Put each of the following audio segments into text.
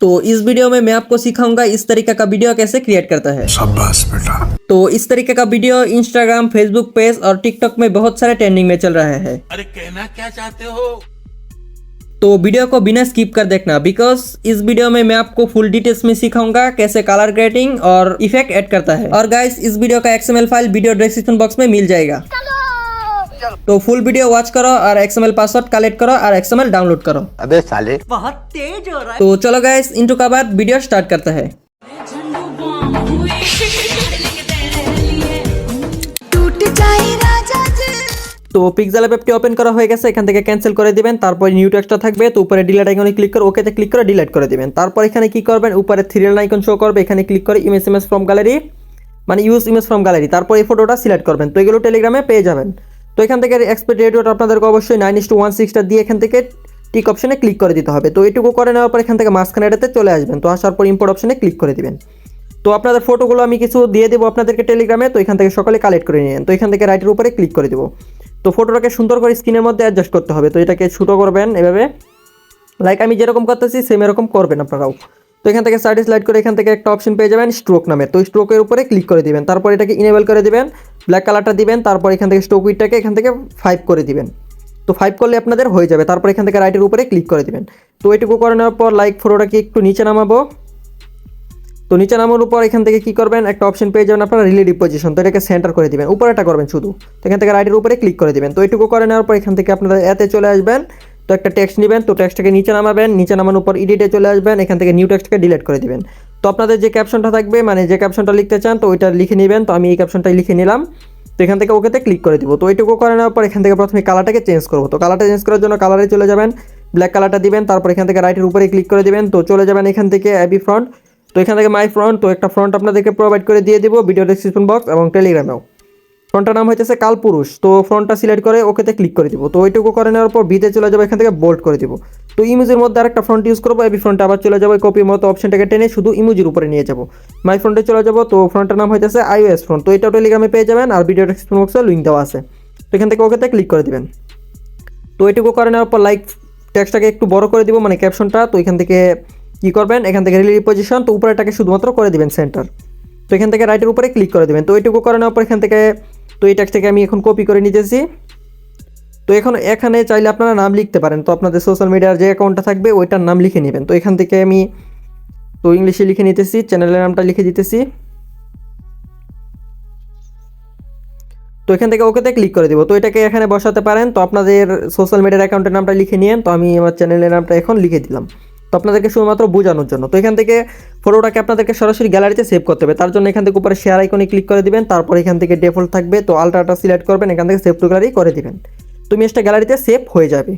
तो इस वीडियो में मैं आपको सिखाऊंगा इस तरीके का वीडियो कैसे क्रिएट करता है। शाबाश बेटा। तो इस तरीके का वीडियो इंस्टाग्राम, फेसबुक पेज और टिकटॉक में बहुत सारे ट्रेंडिंग में चल रहा है। अरे कहना क्या चाहते हो? तो वीडियो को बिना स्किप कर देखना, बिकॉज इस वीडियो में मैं आपको फुल डिटेल्स में सिखाऊंगा कैसे कलर ग्रेडिंग और इफेक्ट ऐड करता है। और गाइस, इस वीडियो का XML file video description box में मिल जाएगा। तो फुल वीडियो वॉच करो और XML पासवर्ड कलेक्ट करो और XML डाउनलोड करो। अबे साले बहुत तेज हो रहा है। तो चलो गाइस, इंट्रो का बाद वीडियो स्टार्ट करता है। তো পিক্সেল অ্যাপটি ওপেন করা হয়ে গেছে, এখান থেকে ক্যান্সেল করে দিবেন। তারপর নিউ টেক্সটটা থাকবে, তো উপরে ডিলিট আইকনে ক্লিক করে ওকেতে ক্লিক করে ডিলিট করে দিবেন। তারপর এখানে কি করবেন, উপরে থ্রি লাইন আইকন শো করবে, এখানে ক্লিক করে ইমেজ ফ্রম গ্যালারি, মানে ইউজ ইমেজ ফ্রম গ্যালারি। তারপর এই ফটোটা সিলেক্ট করবেন। তো এগুলো টেলিগ্রামে পেয়ে যাবেন। তো এখান থেকে এক্সপোর্ট রেডিওটা আপনাদেরকে অবশ্যই 9:1:6 দিয়ে এখান থেকে টিক অপশনে ক্লিক করে দিতে হবে। তো এটুকু করে নেওয়ার পর এখান থেকে মাঝখানে এটাতে চলে আসবেন। তো আসার পর ইম্পোর্ট অপশনে ক্লিক করে দিবেন। তো আপনাদের ফটোগুলো আমি কিছু দিয়ে দেবো আপনাদেরকে টেলিগ্রামে, তো এখান থেকে সকালে কালেক্ট করে নিন। তো এখান থেকে রাইটের উপরে ক্লিক করে দেবো। তো ফটোটাকে সুন্দর করে স্ক্রিনের মধ্যে অ্যাডজাস্ট করতে হবে। তো এটাকে ছোটো করবেন এভাবে, লাইক আমি যেরকম করতেছি সেম এরকম করবেন আপনারাও। তো এখান থেকে সাইড স্লাইড করে এখান থেকে একটা অপশন পেয়ে যাবেন স্ট্রোক নামে। তো স্ট্রোকের উপরে ক্লিক করে দিবেন। তারপর এটাকে ইনেবল করে দিবেন, ব্ল্যাক কালারটা দিবেন। তারপর এখান থেকে স্ট্রোক উইডটাকে এখান থেকে 5 করে দিবেন। তো 5 করলে আপনাদের হয়ে যাবে। তারপর এখান থেকে রাইটের উপরে ক্লিক করে দিবেন। তো এটুকু করে নেওয়ার পর লাইক ফটোটাকে একটু নিচে নামাবো। তো নিচে নামানোর উপর এখান থেকে কি করবেন, একটা অপশন পেয়ে যাবেন আপনারা রিলেটিভ পজিশন। তো এটাকে সেন্টার করে দিবেন, উপরেটা করবেন শুধু। তো এখান থেকে রাইটের উপরে ক্লিক করে দিবেন। তো এটুকু করে নেওয়ার পর এখান থেকে আপনারা এতে চলে আসবেন। তো একটা টেক্সট নেবেন, তো টেক্সটটাকে নিচে নামাবেন। নিচে নামানোর পর এডিটে চলে আসবেন, এখান থেকে নিউ টেক্সটকে ডিলিট করে দিবেন। তো আপনাদের যে ক্যাপশনটা থাকবে, মানে যে ক্যাপশনটা লিখতে চান, তো ওইটা লিখে নেবেন। তো আমি এই ক্যাপশনটাই লিখে নিলাম। তো এখান থেকে ওকেতে ক্লিক করে দিব। তো এইটুকু করে নেওয়ার পর এখান থেকে প্রথমে কালারটাকে চেঞ্জ করবো। তো কালারটা চেঞ্জ করার জন্য কালারে চলে যাবেন, ব্ল্যাক কালারটা দিবেন। তারপর এখান থেকে রাইটের উপরে ক্লিক করে দিবেন। তো চলে যাবেন এখান থেকে অ্যাবি ফ্রন্ট। তো এখান থেকে মাই ফ্রন্ট, তো একটা ফ্রন্ট আপনাদেরকে প্রোভাইড করে দিয়ে দিব ভিডিও ডেসক্রিপশন বক্স এবং টেলিগ্রামেও। ফ্রন্টটার নাম হচ্ছে কালপুরুষ। তো ফ্রন্টটা সিলেক্ট করে ওকেতে ক্লিক করে দিব। তো ওইটুকু করে নেওয়ার পর বিতে চলে যাবো, এখান থেকে বোল্ড করে দিব। তো ইমোজির মধ্যে আরেকটা ফ্রন্ট ইউজ করবো, এবি ফ্রন্টে আবার চলে যাবো, কপির মতো অপশনটাকে টেনে শুধু ইমোজির উপরে নিয়ে যাবো। মাই ফ্রন্টে চলে যাবো। তো ফ্রন্টের নাম হচ্ছে iOS ফ্রন্ট। তো এটাও টেলিগ্রামে পেয়ে যাবেন আর ভিডিও ডেসক্রিপশন বক্সে লিঙ্ক দেওয়া আছে। তো এখান থেকে ওকেতে ক্লিক করে দিবেন। তো এটুকু করে নেওয়ার পর লাইক টেক্সটটাকে একটু বড় করে দিব, মানে ক্যাপশনটা। তো এখান থেকে কি করবেন, এখান থেকে রিলেটিভ পজিশন, তো উপরেটাকে শুধুমাত্র করে দিবেন সেন্টার। তো এখান থেকে রাইটের উপরে ক্লিক করে দেবেন। তো এইটুকু করে নেওয়ার পর এখান থেকে, তো এই টেক্সটটাকে আমি এখন কপি করে নিতেছি। তো এখন এখানে চাইলে আপনারা নাম লিখতে পারেন। তো আপনাদের সোশ্যাল মিডিয়ার যে অ্যাকাউন্টটা থাকবে ওইটার নাম লিখে নেবেন। তো এখান থেকে আমি তো ইংলিশে লিখে নিতেছি, চ্যানেলের নামটা লিখে দিতেছি। তো এখান থেকে ওকেতে ক্লিক করে দিব। তো এটাকে এখানে বসাতে পারেন। তো আপনাদের সোশ্যাল মিডিয়ার অ্যাকাউন্টের নামটা লিখে নিন। তো আমি আমার চ্যানেলের নামটা এখন লিখে দিলাম, তো আপনাদেরকে শুধুমাত্র বোঝানোর জন্য। তো এখান থেকে ফটোটাকে আপনাদেরকে সরাসরি গ্যালারিতে সেভ করতে হবে। তার জন্য এখান থেকে উপরে শেয়ার আইকনে ক্লিক করে দিবেন। তারপর এখান থেকে ডিফল্ট থাকবে, তো আলট্রাটা সিলেক্ট করবেন, এখান থেকে সেভ টু গ্যালারি করে দিবেন। তো ইমেজটা গ্যালারিতে সেভ হয়ে যাবে।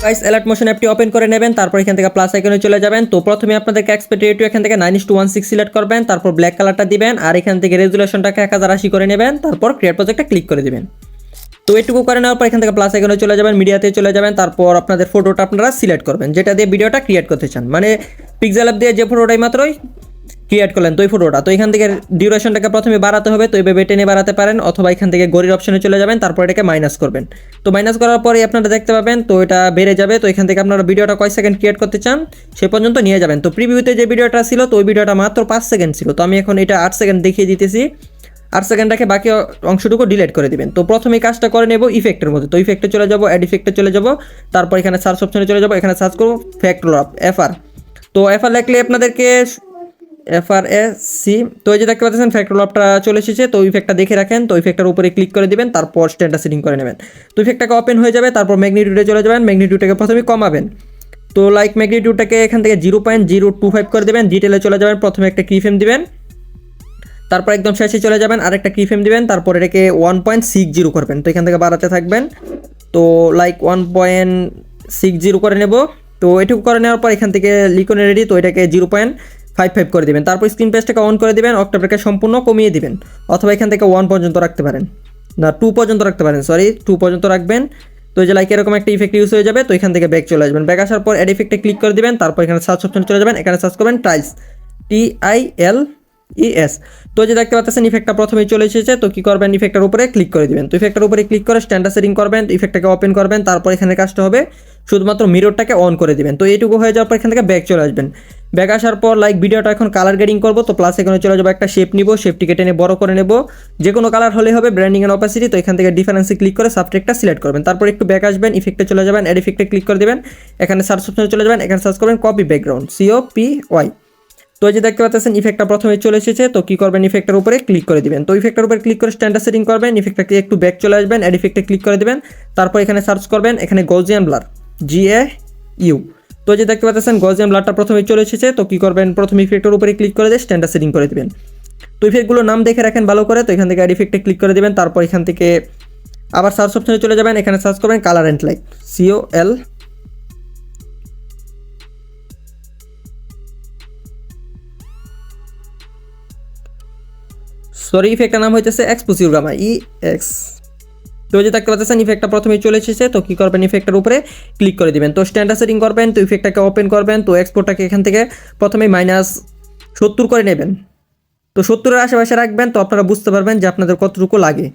গাইস, অ্যালার্ট মোশন অ্যাপটি ওপেন করে নেবেন। তারপর এখান থেকে প্লাস আইকনে চলে যাবেন। তো প্রথমে আপনাদেরকে এক্সপোর্ট রেডিও এখান থেকে 9:1:6 সিলেক্ট করবেন। তারপর ব্ল্যাক কালারটা দিবেন আর এখান থেকে রেজুলেশনটাকে 1080 করে নেবেন। তারপর ক্রিয়েট প্রজেক্টে ক্লিক করে দিবেন। তো এটুকু করে নেওয়ার পর এখান থেকে প্লাস আইকনে চলে যাবেন, মিডিয়াতে চলে যাবেন। তারপর আপনাদের ফটোটা আপনারা সিলেক্ট করবেন যেটা দিয়ে ভিডিওটা ক্রিয়েট করতে চান, মানে পিক্সেল অ্যাপ দিয়ে যে ফটোটাই মাত্রই ক্রিয়েট করলেন তো এই ফটোটা। তো এখান থেকে ডিউরেশনটাকে প্রথমে বাড়াতে হবে, তো এইভাবে টেনে বাড়াতে পারেন, অথবা এখান থেকে গড়ির অপশনে চলে যাবেন। তারপর এটাকে মাইনাস করবেন। তো মাইনাস করার পরে আপনারা দেখতে পাবেন তো এটা বেড়ে যাবে। তো এখান থেকে আপনারা ভিডিওটা কয় সেকেন্ড ক্রিয়েট করতে চান সে পর্যন্ত নিয়ে যাবেন। তো প্রিভিউতে যে ভিডিওটা ছিল, তো ওই ভিডিওটা মাত্র 5 সেকেন্ড ছিল। তো আমি এখন এটা 8 সেকেন্ড দেখিয়ে দিতেছি। 8 সেকেন্ড রেখে বাকি অংশটুকু ডিলিট করে দিবেন। তো প্রথমে কাজটা করে নেব ইফেক্টের মধ্যে। তো ইফেক্টে চলে যাব, অ্যাড ইফেক্টে চলে যাব। তারপর এখানে সার্চ অপশনে চলে যাব, এখানে সার্চ করব ফ্যাক্টরলপ FR। তো FR লিখলে আপনাদেরকে FRAC, তো এই যে দেখতে পাচ্ছেন ফ্যাক্টরলপটা চলে এসেছে। তো ইফেক্টটা দেখে রাখেন। তো ইফেক্টটার উপরে ক্লিক করে দিবেন, তারপর স্ট্যান্ডার্ড সেটিং করে নেবেন। তো ইফেক্টটাকে ওপেন হয়ে যাবে। তারপর ম্যাগনিটিউডে চলে যাবেন, ম্যাগনিটিউডটাকে প্রথমে কমাবেন। তো লাইক ম্যাগনিটিউডটাকে এখান থেকে 0.025 করে দেবেন। ডিটেলে চলে যাবেন, প্রথমে একটা কিফ্রেম দিবেন। তারপর একদম শেষে চলে যাবেন, আরেকটা কিফ্রেম দিবেন। তারপর এটাকে 1.60 করবেন। তো এখান থেকে বাড়াতে থাকবেন। তো লাইক 1.60 করে নেব। তো এটুকু করে নেওয়ার পর এখান থেকে লিখনে রেডি। তো এটাকে 0.55 করে দেবেন। তারপর স্ক্রিন পেজটাকে অন করে দেবেন, অক্টারটাকে সম্পূর্ণ কমিয়ে দিবেন, অথবা এখান থেকে 1 পর্যন্ত রাখতে পারেন, না 2 পর্যন্ত রাখতে পারেন, সরি 2 পর্যন্ত রাখবেন। তো এই যে লাইক এরকম একটা ইফেক্ট ইউজ হয়ে যাবে। তো এখান থেকে ব্যাক চলে আসবেন, ব্যাক আসার পর অ্যাড ইফেক্টে ক্লিক করে দিবেন। তারপর এখানে সার্চ অপশন চলে যাবেন, এখানে সার্চ করবেন টাইলস, TILS। ES। তো যে দেখতে পাচ্ছেন ইফেক্টটা প্রথমেই চলে এসেছে, তো কি করবেন ইফেক্টের উপরে ক্লিক করে দিবেন। তো ইফেক্টের উপরে ক্লিক করে স্ট্যান্ডার্ড সেটিং করবেন, ইফেক্টটাকে ওপেন করবেন, তারপর এখানে কাজটা হবে শুধুমাত্র মিররটাকে অন করে দিবেন। তো এইটুকু হয়ে যাওয়ার পর এখান থেকে ব্যাক চলে আসবেন। ব্যাক আসার পর ভিডিওটা এখন কালার গ্রেডিং করবো, তো প্লাস এখানে চলে যাবো, একটা শেপ নিব, শেপটিকে টেনে বড় করে নেব, যে কোনো কালার হলে হবে, ব্র্যান্ডিং এন্ড অপাসিটি। তো এখান থেকে ডিফারেন্সে ক্লিক করে সাবট্রেক্টটা সিলেক্ট করবেন, তারপর একটু ব্যাক আসবেন, ইফেক্টে চলে যাবেন, অ্যাড ইফেক্টে ক্লিক করে দিবেন, এখানে সার্চ অপশনে চলে যাবেন, এখানে সার্চ করবেন কপি ব্যাকগ্রাউন্ড, COPY। তো এই যে দেখতে পাচ্ছেন ইফেক্টটা প্রথমে চলে এসেছে, তো কি করবেন ইফেক্টের উপরে ক্লিক করে দিবেন। তো ইফেক্টের উপরে ক্লিক করে স্ট্যান্ডার্ড সেটিং করবেন, ইফেক্টটাকে একটু ব্যাক চলে আসবেন, অ্যাড ইফেক্টে ক্লিক করে দিবেন, তারপর এখানে সার্চ করবেন, এখানে গৌজিয়ান ব্লার, GAU। তো এই যে দেখতে পাচ্ছেন গৌজিয়ান ব্লারটা প্রথমে চলে এসেছে, তো কি করবেন প্রথমে ইফেক্টের উপরে ক্লিক করে দিয়ে স্ট্যান্ডার্ড সেটিং করে দিবেন। তো ইফেক্টগুলোর নাম দেখে রাখেন ভালো করে, তো এখান থেকে অ্যাড ইফেক্টে ক্লিক করে দিবেন, তারপর এখান থেকে আবার সার্চ অপশনে চলে যাবেন, এখানে সার্চ করবেন colour and light, COL। Sorry, ইফেক্টের নাম হইতেছে এক্সপোজিউর গামা, EX। তো যে দেখতে পাচ্ছেন ইফেক্টটা প্রথমেই চলে এসেছে, তো কি করবেন ইফেক্টের উপরে ক্লিক করে দিবেন, তো স্ট্যান্ডার্ড সেটিং করবেন, তো ইফেক্টটাকে ওপেন করবেন, তো এক্সপোর্টটাকে এখান থেকে প্রথমেই -70 করে নেবেন। তো 70-এর আশেপাশে রাখবেন, তো আপনারা বুঝতে পারবেন যে আপনাদের কতটুকু লাগে।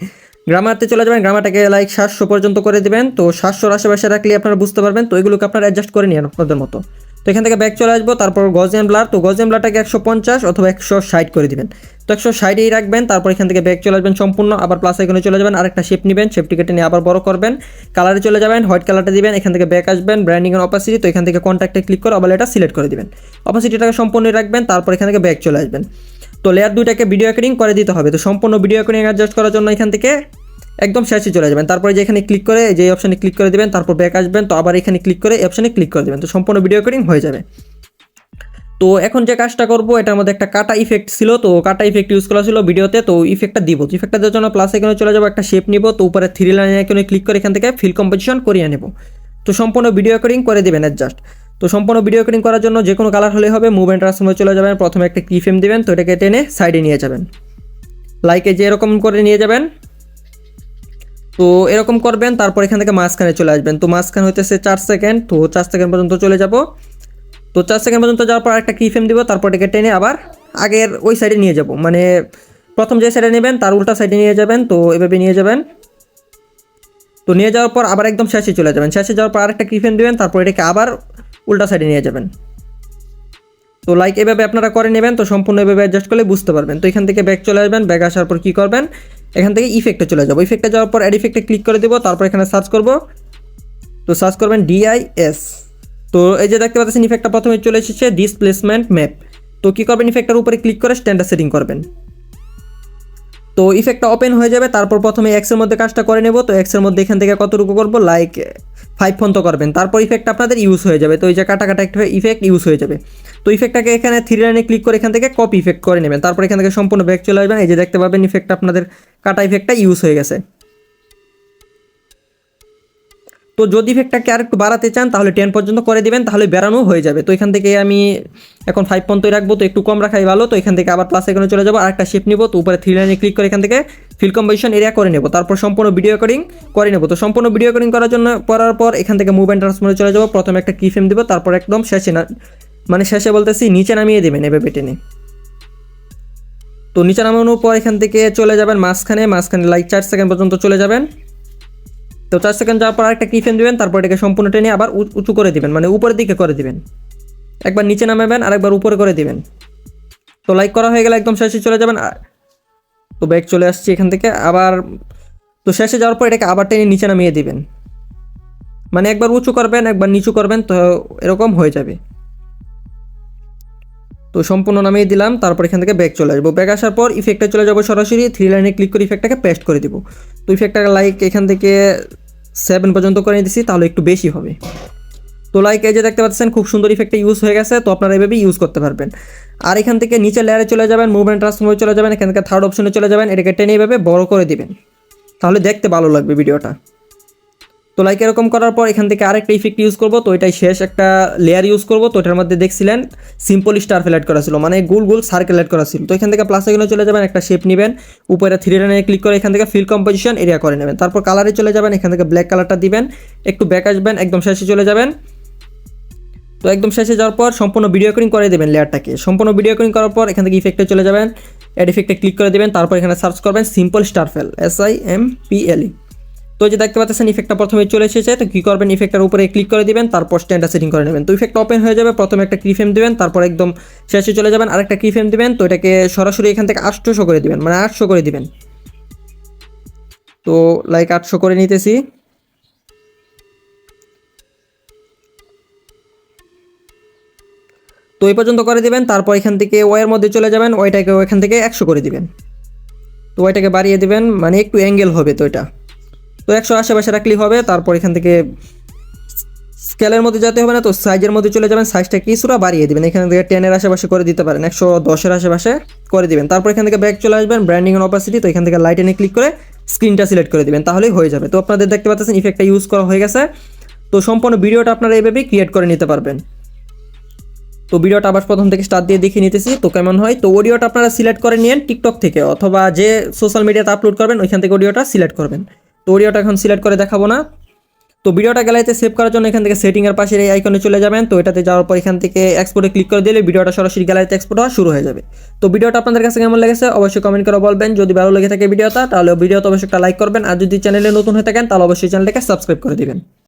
গ্রামারতে চলে যাবেন, গ্রামারটাকে লাইক 700 পর্যন্ত করে দিবেন, তো 700-এর আশেপাশে রাখলে আপনারা বুঝতে পারবেন। তো এগুলোকে আপনারা অ্যাডজাস্ট করে নিন আপনাদের মতো। তো এখান থেকে ব্যাক চলে আসবো, তারপর গজিয়ান ব্লার, তো গজিয়ান ব্লারটাকে 150 অথবা 160 করে দিবেন, তো 160-এই রাখবেন, তারপর এখান থেকে ব্যাক চলে আসবেন সম্পূর্ণ, আবার প্লাস আইকনে চলে যাবেন, আরেকটা শেপ নেবেন, শেপটিকে টেনে আবার বড় করবেন, কালারে চলে যাবেন, হোয়াইট কালারটা দিবেন, এখান থেকে ব্যাক আসবেন, ব্র্যান্ডিং এন্ড অপাসিটি, তো এখান থেকে কন্ট্যাক্টে ক্লিক করে আবার এটা সিলেক্ট করে দিবেন, অপাসিটিটাকে সম্পূর্ণ রাখবেন, তারপর এখান থেকে ব্যাক চলে আসবেন। তো লেয়ার দুইটাকে ভিডিও এডিটিং করে দিতে হবে, তো সম্পূর্ণ ভিডিও এডিটিং অ্যাডজাস্ট করার জন্য এখান থেকে একদম শেষে চলে যাবেন, তারপরে যে এখানে ক্লিক করে যে অপশানে ক্লিক করে দেবেন, তারপর ব্যাক আসবেন, তো আবার এখানে ক্লিক করে এই অপশানে ক্লিক করে দেবেন, তো সম্পূর্ণ ভিডিও এডিটিং হয়ে যাবে। তো এখন যে কাজটা করবো এটার মধ্যে একটা কাটা ইফেক্ট ছিল, তো কাটা ইফেক্ট ইউজ করা ছিল ভিডিওতে, তো ইফেক্টটা দিব, ইফেক্টটা দেওয়ার জন্য প্লাস এখানে চলে যাবো, একটা শেপ নিব, তো উপরে 3 লাইন আইকনে ক্লিক করে এখান থেকে ফিল কম্পোজিশন করিয়ে নেব। তো সম্পূর্ণ ভিডিও রেকর্ডিং করে দিবেন অ্যাডজাস্ট। তো সম্পূর্ণ ভিডিও রেকর্ডিং করার জন্য যে কোনো কালার হলে হবে, মুভ অ্যান্ড ট্রান্সফর্মে চলে যাবেন, প্রথমে একটা কি ফ্রেম দিবেন, তো এটাকে টেনে সাইডে নিয়ে যাবেন, লাইকে যে এরকম করে নিয়ে যাবেন, তো এরকম করবেন, তারপর এখান থেকে মাঝখানে চলে আসবেন, তো মাঝখানে হইতেছে 4 সেকেন্ড, তো 4 সেকেন্ড পর্যন্ত চলে যাব। তো 4 সেকেন্ড পর্যন্ত যাওয়ার পর একটা কি ফ্রেম দিব, তারপর এটাকে টেনে আবার আগের ওই সাইডে নিয়ে যাব, মানে প্রথম যে সাইডে নেবেন তার উল্টা সাইডে নিয়ে যাবেন, তো এভাবে নিয়ে যাবেন। তো নিয়ে যাওয়ার পর আবার একদম শেষে চলে যাবেন, শেষে যাওয়ার পর আরেকটা কি ফ্রেম দিবেন, তারপর এটাকে আবার উল্টা সাইডে নিয়ে যাবেন। তো লাইক এভাবে আপনারা করে নেবেন, তো সম্পূর্ণ এভাবে অ্যাডজাস্ট করলে বুঝতে পারবেন। তো এখান থেকে ব্যাক চলে আসবেন, ব্যাক আসার পর কী করবেন, এখান থেকে ইফেক্টে চলে যাবো, ইফেক্টে যাওয়ার পর অ্যাড ইফেক্টে ক্লিক করে দেবো, তারপর এখানে সার্চ করব, তো সার্চ করবেন DIS। তো এই যে দেখতে পাচ্ছেন ইফেক্টটা প্রথমে চলে এসেছে ডিসপ্লেসমেন্ট ম্যাপ। তো কী করবেন ইফেক্টটার উপরে ক্লিক করে স্ট্যান্ডার্ড সেটিং করবেন, তো ইফেক্টটা ওপেন হয়ে যাবে। তারপর প্রথমে এক্সের মধ্যে কাজটা করে নেব, তো এক্সের মধ্যে এখান থেকে কতটুকু করব, লাইক 5 পর্যন্ত করবেন, তারপর ইফেক্ট আপনাদের ইউজ হয়ে যাবে। তো এই যে কাটা কাটা একটা ইফেক্ট ইউজ হয়ে যাবে। তো ইফেক্টটাকে এখানে 3 লাইনে ক্লিক করে এখান থেকে কপি ইফেক্ট করে নেবেন, তারপর এখান থেকে সম্পূর্ণ ব্যাক চলে আসবেন, এই যে দেখতে পাবেন ইফেক্ট আপনাদের কাটা ইফেক্টটা ইউজ হয়ে গেছে। তো যদি ইফেক্টটাকে আর একটু বাড়াতে চান তাহলে 10 পর্যন্ত করে দিবেন, তাহলে বেরানো হয়ে যাবে। তো এখান থেকে আমি এখন 5 পর্যন্তই রাখবো, তো একটু কম রাখাই ভালো। তো এখান থেকে আবার প্লাস এখানে চলে যাবো, আরেকটা শেপ নিব, তো উপরে 3 লাইনে ক্লিক করে এখান থেকে ফিল কম্পোজিশন এরিয়া করে নেব, তারপর সম্পূর্ণ ভিডিও রেকর্ডিং করে নেব। তো সম্পূর্ণ ভিডিও রেকর্ডিং করার জন্য করার পর এখান থেকে মুভ অ্যান্ড ট্রান্সফর্মে চলে যাবো, প্রথমে একটা কি ফ্রেম দিব, তারপর একদম শেষে না, মানে শেষে বলতেছি নিচে নামিয়ে দেবেন এভাবে টেনে। তো নিচে নামানোর পর এখান থেকে চলে যাবেন মাঝখানে লাইক 4 সেকেন্ড পর্যন্ত চলে যাবেন। তো 4 সেকেন্ড যাওয়ার পর একটা কি ফ্রেম দিবেন, তারপর এটাকে সম্পূর্ণ টেনে আবার উঁচু করে দিবেন, মানে উপরের দিকে করে দিবেন, একবার নিচে নামাবেন আর একবার উপরে করে দিবেন। তো লাইক করা হয়ে গেলে একদম শেষে চলে যাবেন। তো ব্যাক চলে আসছি এখান থেকে আবার, তো শেষে যাওয়ার পর এটাকে আবার টেনে নিচে নামিয়ে দিবেন, মানে একবার উঁচু করবেন একবার নিচু করবেন, তো এরকম হয়ে যাবে। তো সম্পূর্ণ নামিয়ে দিলাম, তারপর এখান থেকে ব্যাক চলে আসবো। ব্যাক আসার পর ইফেক্টে চলে যাবো, সরাসরি 3 লাইনে ক্লিক করে ইফেক্টটাকে পেস্ট করে দিব। তো ইফেক্টটাকে লাইক এখান থেকে 7 পর্যন্ত করে দিচ্ছি, তাহলে একটু বেশি হবে। তো লাইক এই যে দেখতে পাচ্ছেন খুব সুন্দর ইফেক্টটা ইউজ হয়ে গেছে, তো আপনারা এভাবে ইউজ করতে পারবেন। আর এখান থেকে নিচে লেয়ারে চলে যাবেন, মুভ অ্যান্ড ট্রান্সফর্মে চলে যাবেন, এখান থেকে থার্ড অপশনে চলে যাবেন, এটাকে টেনে এভাবে বড় করে দিবেন, তাহলে দেখতে ভালো লাগবে ভিডিওটা। তো লাইক এরকম করার পর এখান থেকে আরেকটা ইফেক্ট ইউজ করবো, তো এটাই শেষ একটা লেয়ার ইউজ করবো। তো এটার মধ্যে দেখছিলেন সিম্পল স্টার ফ্ল্যাট করা ছিল, মানে গোল গোল সার্কেল অ্যাড করা ছিল। তো এখান থেকে প্লাস এখানে চলে যাবেন, একটা শেপ নেবেন, উপরে 3 লাইনে ক্লিক করে এখান থেকে ফিল কম্পোজিশন এরিয়া করে নেবেন, তারপর কালারে চলে যাবেন, এখান থেকে ব্ল্যাক কালারটা দিবেন, একটু ব্যাক আসবেন, একদম শেষে চলে যাবেন। তো একদম শেষে যাওয়ার পর সম্পূর্ণ ভিডিও রেকর্ডিং করে দেবেন লেয়ারটাকে। সম্পূর্ণ ভিডিও রেকর্ডিং করার পর এখান থেকে ইফেক্টে চলে যাবেন, অ্যাড ইফেক্টে ক্লিক করে দিবেন, তারপর এখানে সার্চ করবেন সিম্পল স্টারফেল, SIMPLE। তো এই যে দেখতে পাচ্ছেন ইফেক্টটা প্রথমে চলে এসেছে। তো কী করবেন, ইফেক্টটার উপরে ক্লিক করে দিবেন, তারপর স্ট্যান্ডার্ড সেটিং করে নেবেন। তো ইফেক্ট ওপেন হয়ে যাবে, প্রথমে একটা কিফ্রেম দিবেন, তারপর একদম শেষে চলে যাবেন, আরেকটা কিফ্রেম দিবেন। তো এটাকে সরাসরি এখান থেকে 800 করে দিবেন, মানে 800 করে দিবেন। তো লাইক 800 করে নিতেছি। তো এই পর্যন্ত করে দিবেন, তারপর এখান থেকে ওয়ের মধ্যে চলে যাবেন, ওইটাকে এখান থেকে 100 করে দিবেন। তো ওইটাকে বাড়িয়ে দিবেন, মানে একটু অ্যাঙ্গেল হবে তো এটা। তো 100 আশেপাশে রাখলেই হবে। তারপর এখান থেকে স্কেলের মধ্যে যেতে হবে না, তো সাইজের মধ্যে চলে যাবেন, সাইজটা কিছুটা বাড়িয়ে দিবেন, এখান থেকে 10-এর আশেপাশে করে দিতে পারেন, 110-এর আশেপাশে করে দিবেন। তারপর এখান থেকে ব্যাক চলে আসবেন, ব্র্যান্ডিং এন্ড অপাসিটি, তো এখান থেকে লাইটেনে ক্লিক করে স্ক্রিনটা সিলেক্ট করে দিবেন, তাহলেই হয়ে যাবে। তো আপনাদের দেখতে পাচ্ছেন ইফেক্টটা ইউজ করা হয়ে গেছে। তো সম্পূর্ণ ভিডিওটা আপনারা এইভাবেই ক্রিয়েট করে নিতে পারবেন। তো ভিডিওটা আবার প্রথম থেকে স্টার্ট দিয়ে দেখিয়ে নিতেছি তো কেমন হয়। তো অডিওটা আপনারা সিলেক্ট করে নিন টিকটক থেকে, অথবা যে সোশ্যাল মিডিয়াতে আপলোড করবেন ওইখান থেকে অডিওটা সিলেক্ট করবেন। তো অডিওটা এখন সিলেক্ট করে দেখাবো না। তো ভিডিওটা গ্যালারিতে সেভ করার জন্য এখান থেকে সেটিংয়ের পাশের এই আইকনে চলে যাবেন। তো এটাতে যাওয়ার পর এখান থেকে এক্সপোর্টে ক্লিক করে দিলে ভিডিওটা সরাসরি গ্যালারিতে এক্সপোর্ট হওয়া শুরু হয়ে যাবে। তো ভিডিওটা আপনাদের কাছে কেমন লেগেছে অবশ্যই কমেন্ট করে বলবেন। যদি ভালো লেগে থাকে ভিডিওটা, তাহলে ভিডিওতে অবশ্যই একটা লাইক করবেন, আর যদি চ্যানেলে নতুন হয়ে থাকেন তাহলে অবশ্যই চ্যানেলটাকে সাবস্ক্রাইব করে দিবেন।